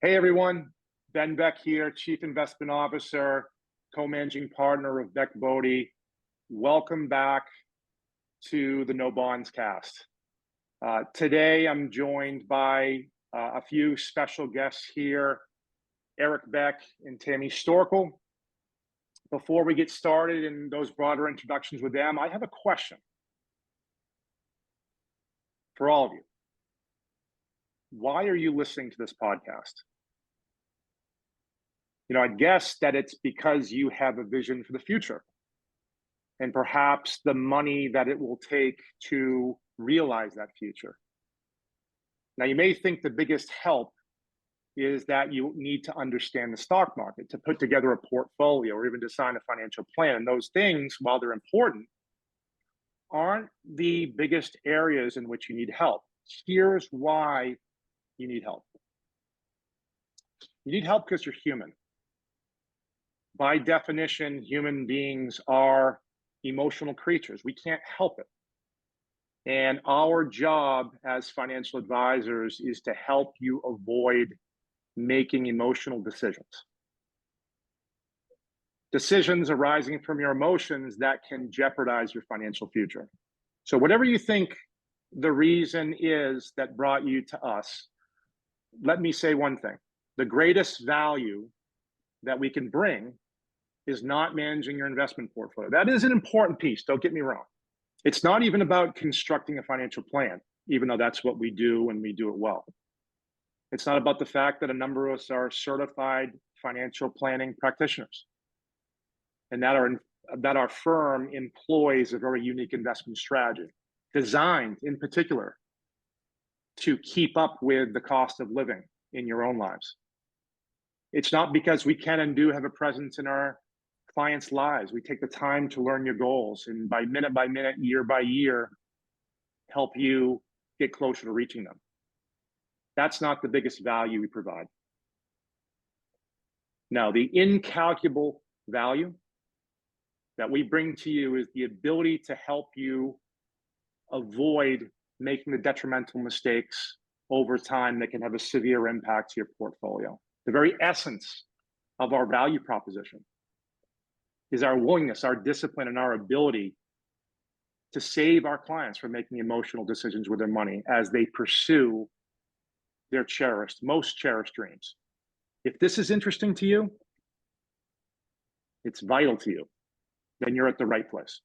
Hey everyone, Ben Beck here, Chief Investment Officer, Co-Managing Partner of Beck Bode. Welcome back to the NoBondsCast. Today I'm joined by a few special guests here, Erik Beck and Tammy Stoerkel. Before we get started in those broader introductions with them, I have a question for all of you. Why are you listening to this podcast? I guess that it's because you have a vision for the future and perhaps the money that it will take to realize that future. Now, you may think the biggest help is that you need to understand the stock market, to put together a portfolio, or even design a financial plan. And those things, while they're important, aren't the biggest areas in which you need help. Here's why you need help. You need help because you're human. By definition, human beings are emotional creatures. We can't help it. And our job as financial advisors is to help you avoid making emotional decisions. Decisions arising from your emotions that can jeopardize your financial future. So whatever you think the reason is that brought you to us, let me say one thing. The greatest value that we can bring is not managing your investment portfolio. That is an important piece, don't get me wrong. It's not even about constructing a financial plan, even though that's what we do and we do it well. It's not about the fact that a number of us are certified financial planning practitioners and that our firm employs a very unique investment strategy designed in particular to keep up with the cost of living in your own lives. It's not because we can and do have a presence in our clients' lives. We take the time to learn your goals and by minute, year by year, help you get closer to reaching them. That's not the biggest value we provide. Now, the incalculable value that we bring to you is the ability to help you avoid making the detrimental mistakes over time that can have a severe impact to your portfolio. The very essence of our value proposition is our willingness, our discipline, and our ability to save our clients from making emotional decisions with their money as they pursue their most cherished dreams. If this is interesting to you, it's vital to you, then you're at the right place.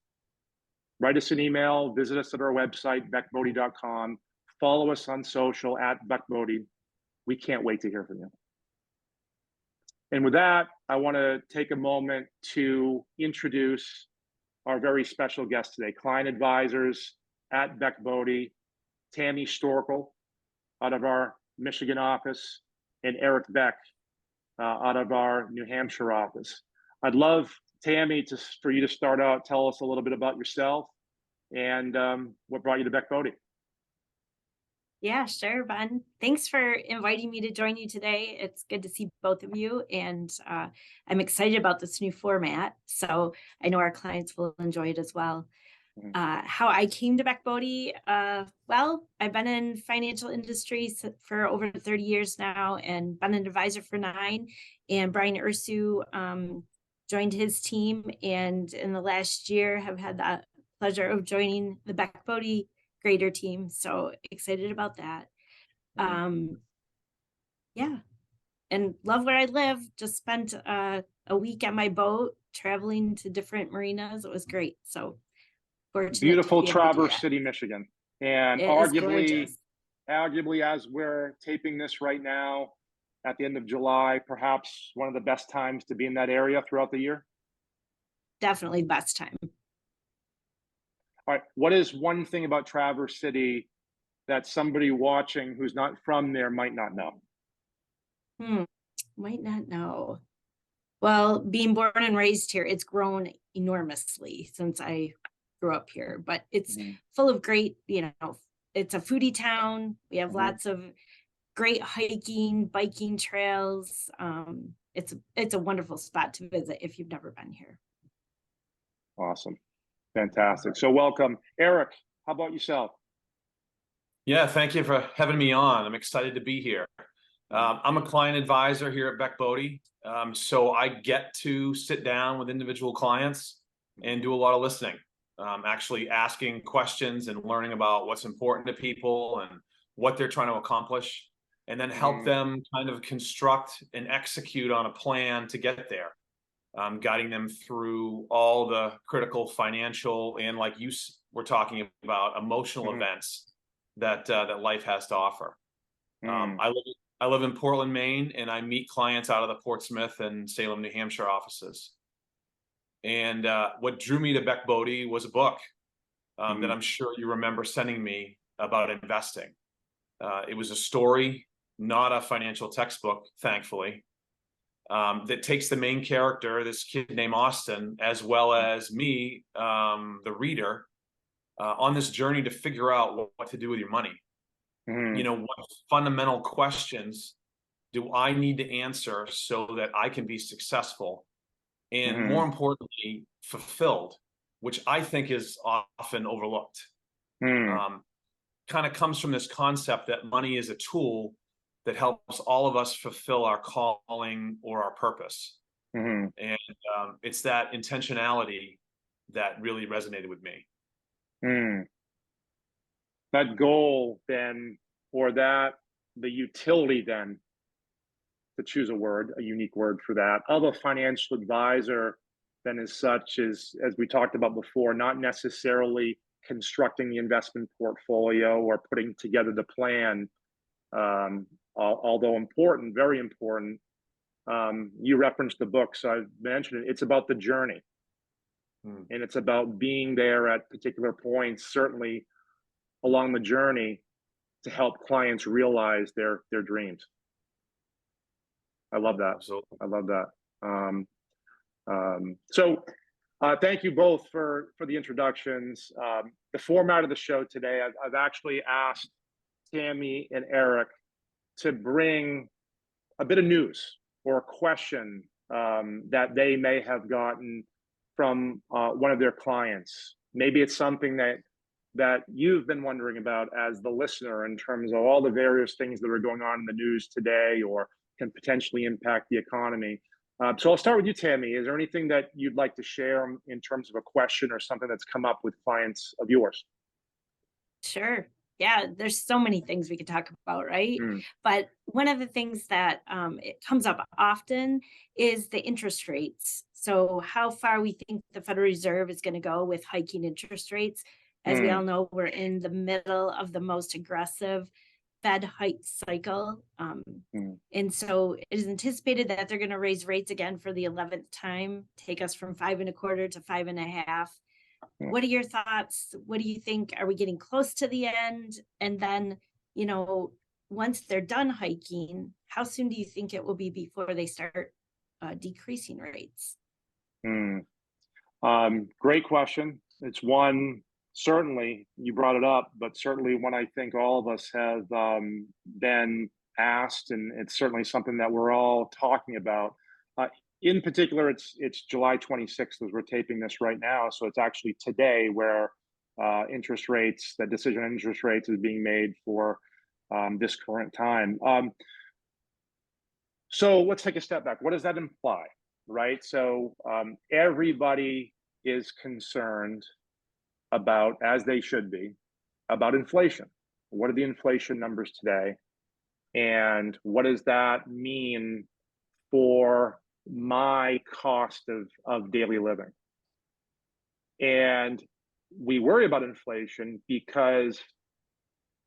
Write us an email, visit us at our website, beckbode.com, follow us on social at Beck Bode. We can't wait to hear from you. And with that, I want to take a moment to introduce our very special guest today, client advisors at Beck Bode, Tammy Stoerkel out of our Michigan office, and Erik Beck out of our New Hampshire office. I'd love, Tammy, for you to start out, tell us a little bit about yourself and what brought you to Beck Bode. Yeah, sure, Ben. Thanks for inviting me to join you today. It's good to see both of you, and I'm excited about this new format. So I know our clients will enjoy it as well. How I came to Beck Bode, well, I've been in financial industry for over 30 years now and been an advisor for 9. And Brian Ursu joined his team, and in the last year have had the pleasure of joining the Beck Bode greater team. So excited about that. Yeah, and love where I live. Just spent a week on my boat traveling to different marinas. It was great. So fortunate. Beautiful Traverse City, Michigan. And arguably, as we're taping this right now at the end of July, perhaps one of the best times to be in that area throughout the year. Definitely best time. All right, what is one thing about Traverse City that somebody watching who's not from there might not know? Might not know. Well, being born and raised here, it's grown enormously since I grew up here, but it's full of great, it's a foodie town. We have lots of great hiking, biking trails. It's a wonderful spot to visit if you've never been here. Awesome. Fantastic. So welcome. Erik, how about yourself? Yeah, thank you for having me on. I'm excited to be here. I'm a client advisor here at Beck Bode. So I get to sit down with individual clients and do a lot of listening, actually asking questions and learning about what's important to people and what they're trying to accomplish, and then help them kind of construct and execute on a plan to get there, guiding them through all the critical financial and, like you were talking about, emotional events that that life has to offer. I live in Portland, Maine, and I meet clients out of the Portsmouth and Salem, New Hampshire offices. And what drew me to Beck Bode was a book that I'm sure you remember sending me about investing. It was a story, not a financial textbook, thankfully, that takes the main character, this kid named Austin, as well as me, the reader, on this journey to figure out what to do with your money. You know, what fundamental questions do I need to answer so that I can be successful and, more importantly, fulfilled, which I think is often overlooked. Kind of comes from this concept that money is a tool that helps all of us fulfill our calling or our purpose. And it's that intentionality that really resonated with me. That goal then, or that the utility then, to choose a word, a unique word for that, of a financial advisor then is such as we talked about before, not necessarily constructing the investment portfolio or putting together the plan, although important, very important. You referenced the book, so I've mentioned it. It's about the journey. And it's about being there at particular points, certainly along the journey, to help clients realize their dreams. I love that. Absolutely. I love that. So thank you both for the introductions. The format of the show today, I've actually asked Tammy and Erik to bring a bit of news or a question that they may have gotten from one of their clients. Maybe it's something that you've been wondering about as the listener in terms of all the various things that are going on in the news today or can potentially impact the economy. So I'll start with you, Tammy. Is there anything that you'd like to share in terms of a question or something that's come up with clients of yours? Sure. Yeah, there's so many things we could talk about, right? But one of the things that it comes up often is the interest rates. So how far we think the Federal Reserve is going to go with hiking interest rates. As we all know, we're in the middle of the most aggressive Fed hike cycle. And so it is anticipated that they're going to raise rates again for the 11th time, take us from 5.25 to 5.5. What are your thoughts? What do you think? Are we getting close to the end? And then, you know, once they're done hiking, how soon do you think it will be before they start decreasing rates? Great question. It's one, certainly you brought it up, but certainly one I think all of us have been asked, and it's certainly something that we're all talking about. In particular, it's July 26th as we're taping this right now. So it's actually today where interest rates, the decision on interest rates is being made for this current time. So let's take a step back. What does that imply, right? So everybody is concerned about, as they should be, about inflation. What are the inflation numbers today? And what does that mean for my cost of daily living? And we worry about inflation because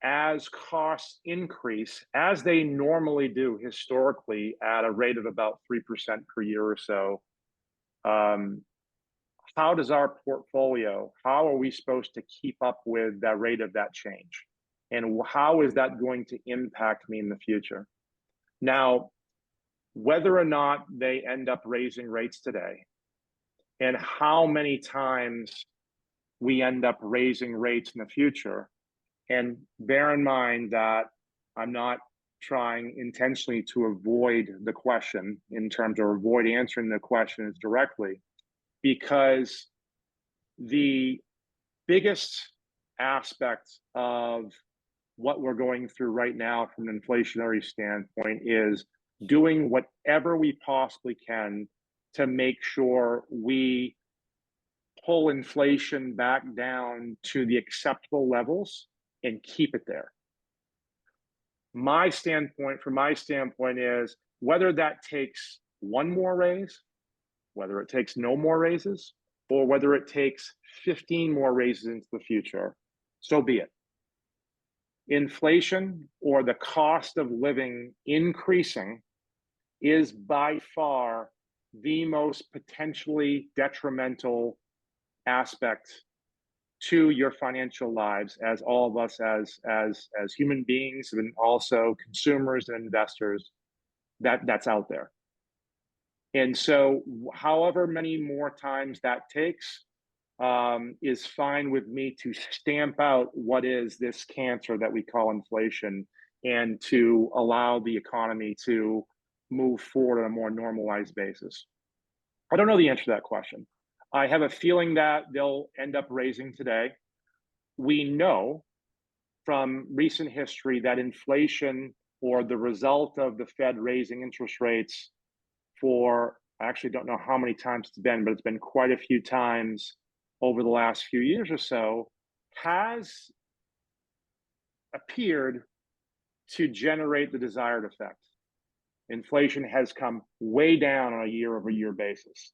as costs increase, as they normally do historically at a rate of about 3% per year or so, how does our portfolio, how are we supposed to keep up with that rate of that change? And how is that going to impact me in the future? Now, whether or not they end up raising rates today, and how many times we end up raising rates in the future, and bear in mind that I'm not trying intentionally to avoid the question in terms of avoid answering the questions directly, because the biggest aspect of what we're going through right now from an inflationary standpoint is doing whatever we possibly can to make sure we pull inflation back down to the acceptable levels and keep it there. From my standpoint is whether that takes one more raise, whether it takes no more raises, or whether it takes 15 more raises into the future, so be it. Inflation, or the cost of living increasing, is by far the most potentially detrimental aspect to your financial lives, as all of us as human beings, and also consumers and investors that's out there. And so however many more times that takes is fine with me to stamp out what is this cancer that we call inflation, and to allow the economy to move forward on a more normalized basis. I don't know the answer to that question. I have a feeling that they'll end up raising today. We know from recent history that inflation, or the result of the Fed raising interest rates for, I actually don't know how many times it's been, but it's been quite a few times over the last few years or so, has appeared to generate the desired effect. Inflation has come way down on a year-over-year basis.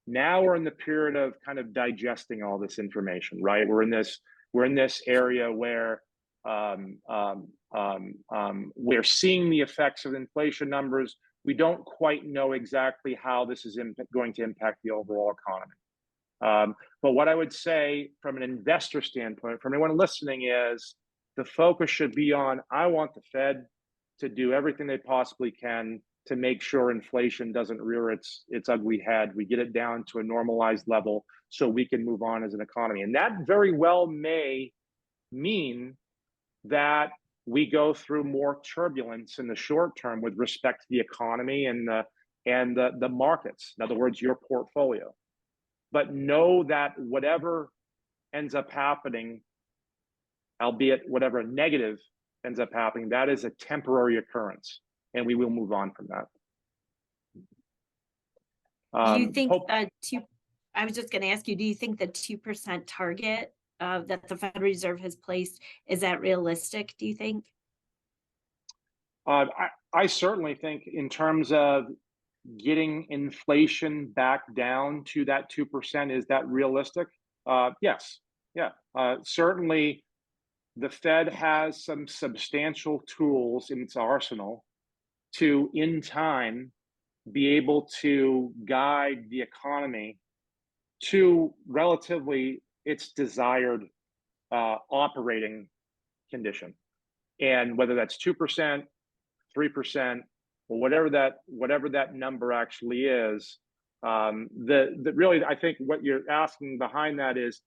Now we're in the period of kind of digesting all this information, right? We're in this area where we're seeing the effects of inflation numbers. We don't quite know exactly how this is going to impact the overall economy. But what I would say from an investor standpoint, from anyone listening, is the focus should be on, I want the Fed to do everything they possibly can to make sure inflation doesn't rear its ugly head. We get it down to a normalized level so we can move on as an economy. And that very well may mean that we go through more turbulence in the short term with respect to the economy and the markets. In other words, your portfolio. But know that whatever ends up happening, albeit whatever negative ends up happening, that is a temporary occurrence, and we will move on from that. Do you think I was just going to ask you, do you think the 2% target that the Federal Reserve has placed, is that realistic, do you think? I certainly think, in terms of getting inflation back down to that 2%, is that realistic? Yes. Yeah. Certainly, the Fed has some substantial tools in its arsenal to, in time, be able to guide the economy to relatively its desired operating condition. And whether that's 2%, 3%, or whatever that number actually is, really, I think what you're asking behind that is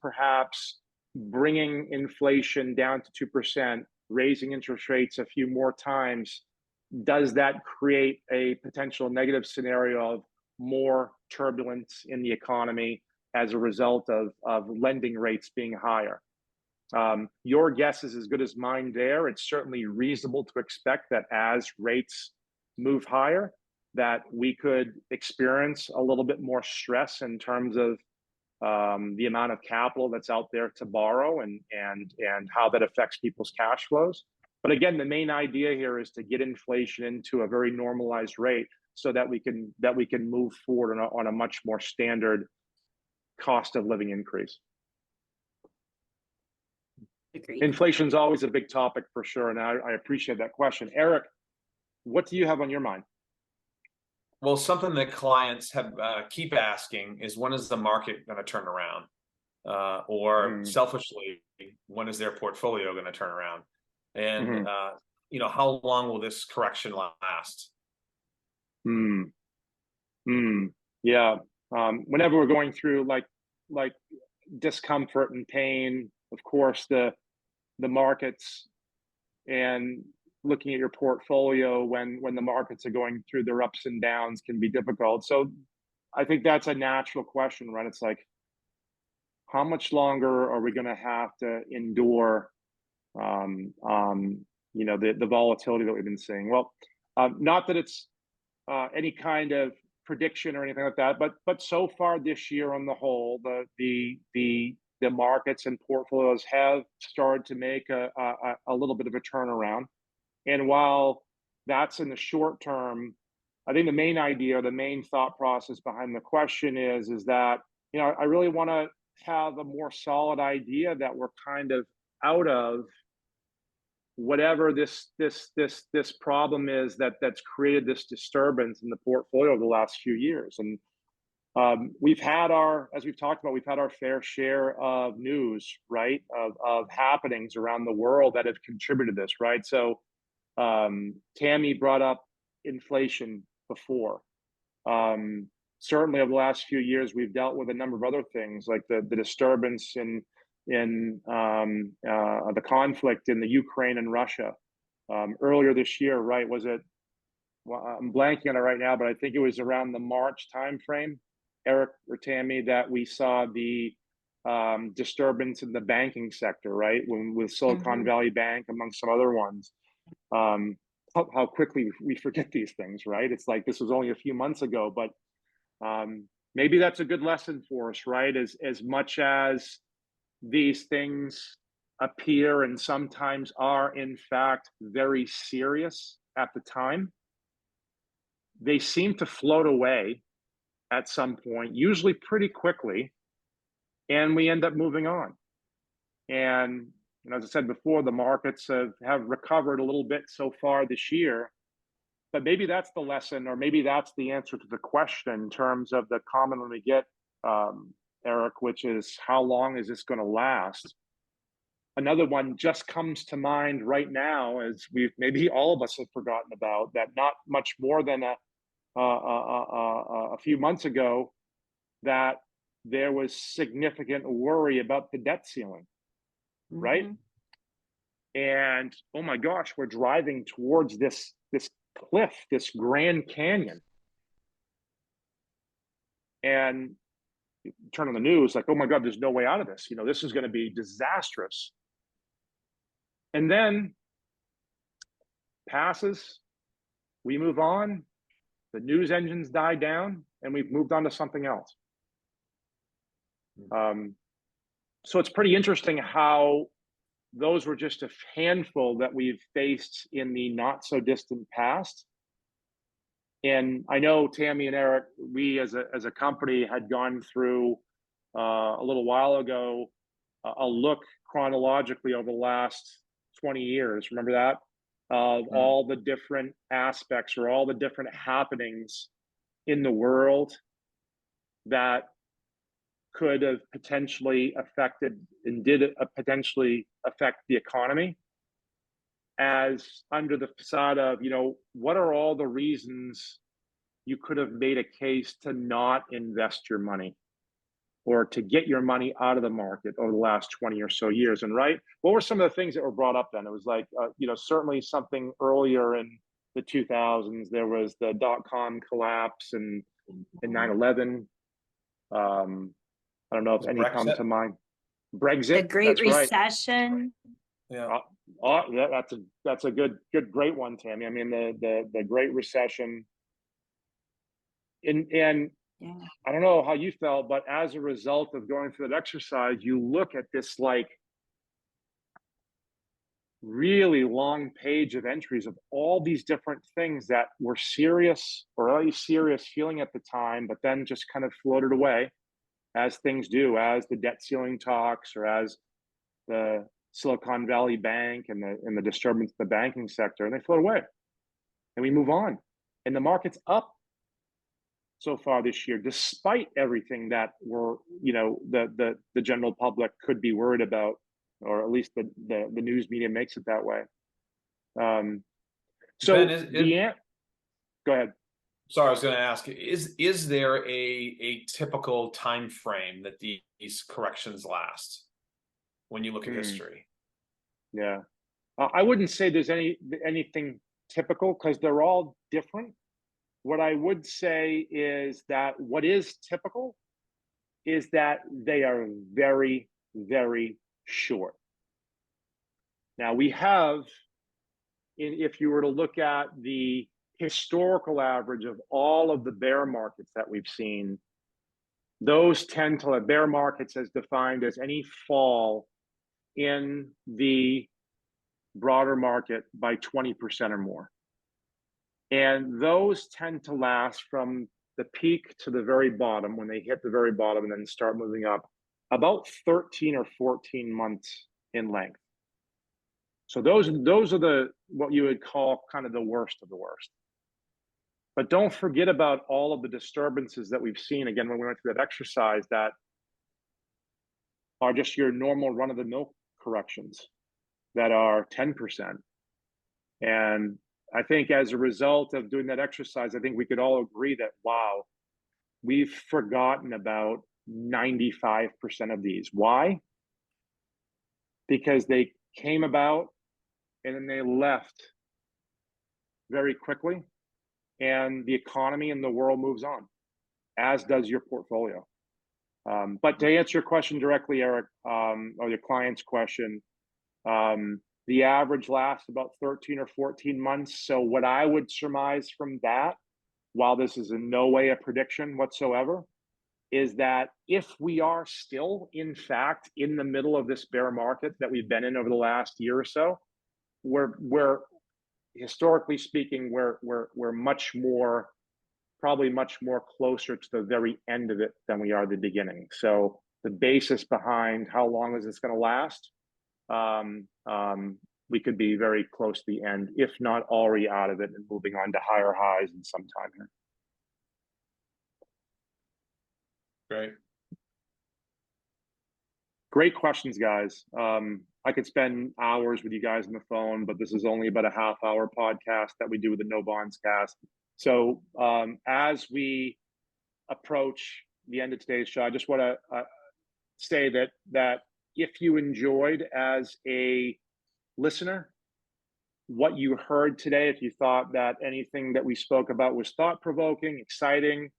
perhaps bringing inflation down to 2%, raising interest rates a few more times. Does that create a potential negative scenario of more turbulence in the economy as a result of lending rates being higher? Your guess is as good as mine there. It's certainly reasonable to expect that as rates move higher, that we could experience a little bit more stress in terms of the amount of capital that's out there to borrow, and how that affects people's cash flows. But again, the main idea here is to get inflation into a very normalized rate, so that we can move forward on a much more standard cost of living increase. Agreed. Inflation is always a big topic for sure, and I appreciate that question. Erik, what do you have on your mind? Well, something that clients have keep asking is, when is the market going to turn around? Or selfishly, when is their portfolio going to turn around? And how long will this correction last? Yeah. Whenever we're going through like discomfort and pain, of course, the markets, and looking at your portfolio when the markets are going through their ups and downs, can be difficult. So I think that's a natural question, right? It's like, how much longer are we going to have to endure the volatility that we've been seeing. Well, not that it's any kind of prediction or anything like that, but so far this year on the whole, the markets and portfolios have started to make a little bit of a turnaround. And while that's in the short term, I think the main idea, the main thought process behind the question is that, I really want to have a more solid idea that we're kind of out of whatever this problem is that's created this disturbance in the portfolio over the last few years. And as we've talked about, we've had our fair share of news, right, of happenings around the world that have contributed to this, right? So Tammy brought up inflation before. Certainly over the last few years, we've dealt with a number of other things, like the disturbance in the conflict in the Ukraine and Russia. Earlier this year, right, I'm blanking on it right now, but I think it was around the March timeframe, Erik or Tammy, that we saw the disturbance in the banking sector, right, with Silicon Valley Bank, among some other ones. How quickly we forget these things, right? It's like this was only a few months ago, but maybe that's a good lesson for us, right? As much as these things appear and sometimes are in fact very serious at the time, they seem to float away at some point, usually pretty quickly, and we end up moving on. And as I said before, the markets have recovered a little bit so far this year, but maybe that's the lesson, or maybe that's the answer to the question in terms of the comment we get, Erik, which is, how long is this going to last? Another one just comes to mind right now, as maybe all of us have forgotten about, that not much more than a few months ago, that there was significant worry about the debt ceiling, right? And oh my gosh, we're driving towards this cliff, this Grand Canyon, and you turn on the news, like, oh my God, there's no way out of this. This is going to be disastrous. And then passes, we move on, the news engines die down, and we've moved on to something else. So it's pretty interesting how those were just a handful that we've faced in the not so distant past. And I know Tammy and Erik, we as a company had gone through a little while ago a look chronologically over the last 20 years. Remember that? Of all the different aspects or all the different happenings in the world that could have potentially affected and did potentially affect the economy, as under the facade of, what are all the reasons you could have made a case to not invest your money or to get your money out of the market over the last 20 or so years. And right, what were some of the things that were brought up then? It was like, certainly something earlier in the 2000s, there was the dot-com collapse and 9/11. I don't know if any Brexit. come to mind. Brexit, The Great that's right. Recession. Yeah. That's a great one, Tammy. I mean, the Great Recession. And Yeah. I don't know how you felt, but as a result of going through that exercise, you look at this like really long page of entries of all these different things that were serious, or at least serious feeling at the time, but then just kind of floated away, as things do, as the debt ceiling talks, or as the Silicon Valley Bank and the disturbance in the banking sector, and they float away, and we move on, and the market's up so far this year, despite everything that we're, the general public could be worried about, or at least the news media makes it that way. So Ben, go ahead. Sorry, I was going to ask, is there a typical time frame that these corrections last when you look at history? Yeah, I wouldn't say there's anything typical, because they're all different. What I would say is that what is typical is that they are very, very short. Now we have, if you were to look at the historical average of all of the bear markets that we've seen, those tend to, bear markets as defined as any fall in the broader market by 20% or more. And those tend to last from the peak to the very bottom, when they hit the very bottom and then start moving up, about 13 or 14 months in length. So those are the, what you would call kind of the worst of the worst. But don't forget about all of the disturbances that we've seen, again, when we went through that exercise, that are just your normal run-of-the-mill corrections that are 10%. And I think as a result of doing that exercise, I think we could all agree that, wow, we've forgotten about 95% of these. Why? Because they came about and then they left very quickly, and the economy and the world moves on, as does your portfolio. But to answer your question directly, Erik, or your client's question, the average lasts about 13 or 14 months. So what I would surmise from that, while this is in no way a prediction whatsoever, is that if we are still, in fact, in the middle of this bear market that we've been in over the last year or so, we're historically speaking, we're much more, probably much more closer to the very end of it than we are the beginning. So the basis behind how long is this going to last, we could be very close to the end, if not already out of it and moving on to higher highs in some time here. Great. Great questions, guys. I could spend hours with you guys on the phone, but this is only about a half-hour podcast that we do with the NoBondsCast. So as we approach the end of today's show, I just want to say that if you enjoyed as a listener what you heard today, if you thought that anything that we spoke about was thought-provoking, exciting,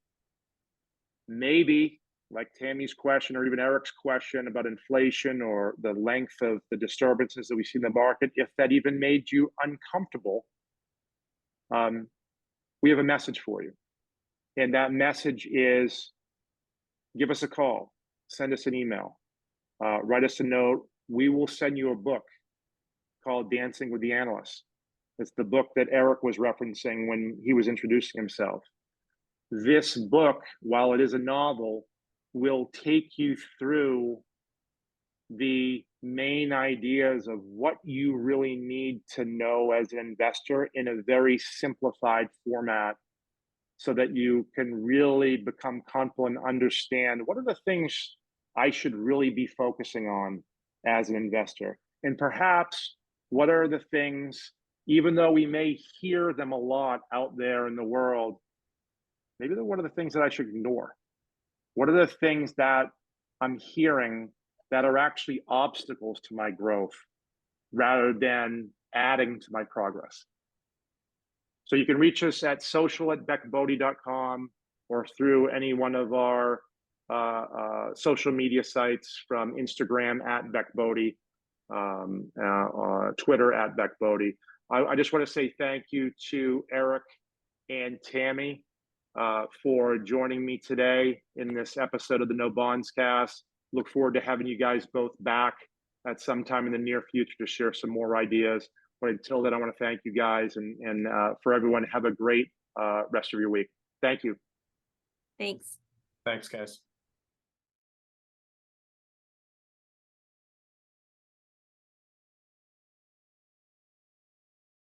maybe like Tammy's question or even Erik's question about inflation or the length of the disturbances that we see in the market, if that even made you uncomfortable, we have a message for you. And that message is, give us a call, send us an email, write us a note. We will send you a book called Dancing with the Analysts. It's the book that Erik was referencing when he was introducing himself. This book, while it is a novel, will take you through the main ideas of what you really need to know as an investor in a very simplified format, so that you can really become comfortable and understand what are the things I should really be focusing on as an investor. And perhaps what are the things, even though we may hear them a lot out there in the world, maybe what are the things that I should ignore? What are the things that I'm hearing that are actually obstacles to my growth rather than adding to my progress? So you can reach us at social@beckbode.com or through any one of our social media sites, from Instagram @BeckBode, Twitter @BeckBode. I just want to say thank you to Erik and Tammy for joining me today in this episode of the NoBondsCast. Look forward to having you guys both back at some time in the near future to share some more ideas. But until then, I want to thank you guys, and for everyone, have a great rest of your week. Thank you. Thanks. Thanks, guys.